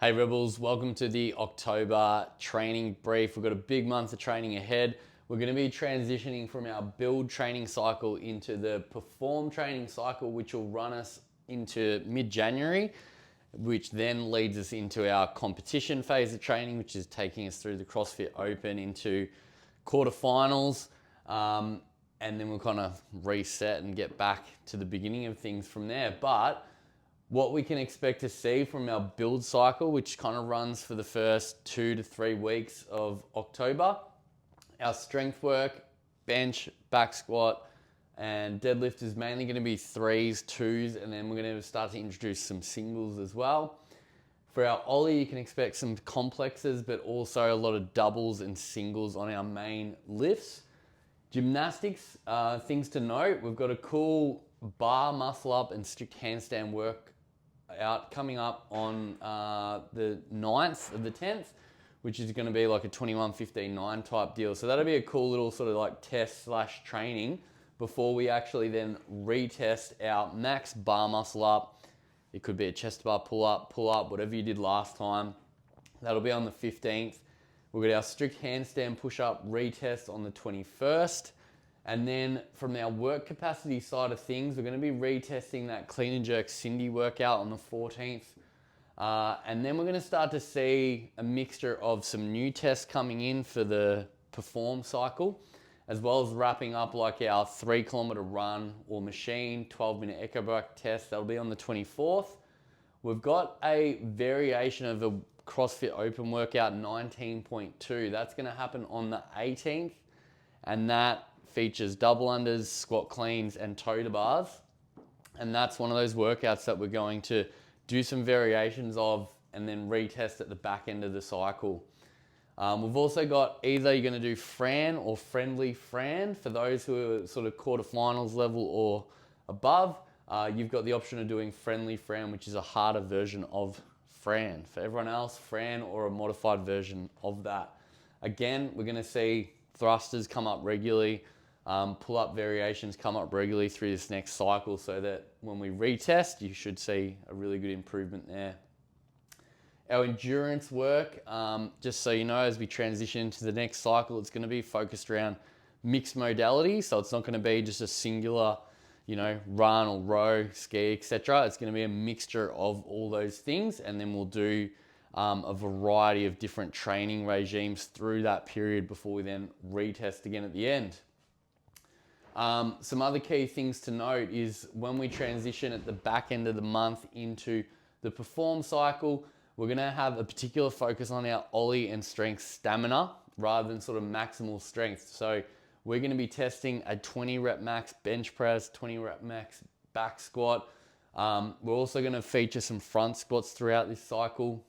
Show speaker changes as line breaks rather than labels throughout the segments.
Hey Rebels, welcome to the October training brief. We've got a big month of training ahead. We're going to be transitioning from our build training cycle into the perform training cycle, which will run us into mid-January, which then leads us into our competition phase of training, which is taking us through the CrossFit Open into quarterfinals. And then we'll kind of reset and get back to the beginning of things from there. But what we can expect to see from our build cycle, which kind of runs for the first 2 to 3 weeks of October, our strength work, bench, back squat, and deadlift is mainly going to be 3s, 2s, and then we're going to start to introduce some singles as well. For our Ollie, you can expect some complexes, but also a lot of doubles and singles on our main lifts. Gymnastics, things to note, we've got a cool bar muscle up and strict handstand workout coming up on the 9th of the 10th, which is going to be like a 21-15-9 type deal. So that'll be a cool little sort of like test / training before we actually then retest our max bar muscle up. It could be a chest bar pull up, whatever you did last time. That'll be on the 15th. We've got our strict handstand push-up retest on the 21st. And then from our work capacity side of things, we're going to be retesting that clean and jerk Cindy workout on the 14th. And then we're going to start to see a mixture of some new tests coming in for the perform cycle, as well as wrapping up like our 3-kilometer run or machine, 12-minute echo bike test. That'll be on the 24th. We've got a variation of a CrossFit Open workout 19.2. That's going to happen on the 18th. And that features double unders, squat cleans, and toe to bars. And that's one of those workouts that we're going to do some variations of and then retest at the back end of the cycle. We've also got either you're going to do Fran or Friendly Fran for those who are sort of quarterfinals level or above. You've got the option of doing Friendly Fran, which is a harder version of Fran. For everyone else, Fran or a modified version of that. Again, we're going to see thrusters come up regularly, pull-up variations come up regularly through this next cycle, so that when we retest, you should see a really good improvement there. Our endurance work, just so you know, as we transition into the next cycle, it's going to be focused around mixed modality. So it's not going to be just a singular, run or row, ski, etc. It's going to be a mixture of all those things, and then we'll do a variety of different training regimes through that period before we then retest again at the end. Some other key things to note is when we transition at the back end of the month into the perform cycle, we're going to have a particular focus on our Ollie and strength stamina rather than sort of maximal strength. So we're going to be testing a 20 rep max bench press, 20 rep max back squat. We're also going to feature some front squats throughout this cycle.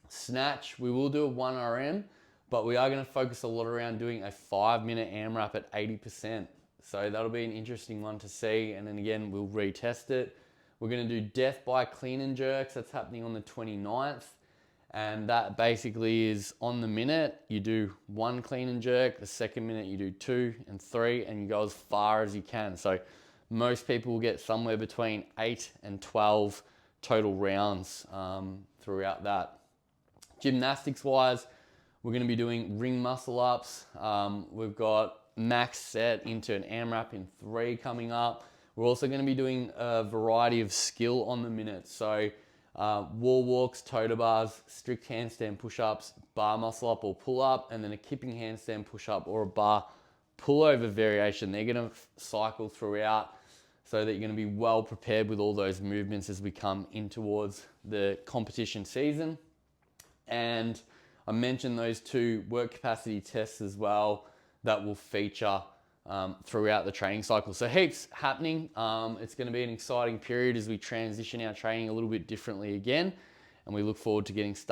Snatch, we will do a 1RM, but we are going to focus a lot around doing a 5-minute AMRAP at 80%. So that'll be an interesting one to see. And then again, we'll retest it. We're going to do death by clean and jerks. That's happening on the 29th. And that basically is on the minute, you do 1 clean and jerk. The second minute, you do 2 and 3, and you go as far as you can. So most people will get somewhere between 8 and 12 total rounds throughout that. Gymnastics wise, we're going to be doing ring muscle ups. We've got max set into an AMRAP in 3 coming up. We're also going to be doing a variety of skill on the minute. So wall walks, toe to bars, strict handstand push-ups, bar muscle up or pull up, and then a kipping handstand push-up or a bar pullover variation. They're going to cycle throughout so that you're going to be well prepared with all those movements as we come in towards the competition season. And I mentioned those 2 work capacity tests as well that will feature throughout the training cycle. So heaps happening. It's going to be an exciting period as we transition our training a little bit differently again, and we look forward to getting started.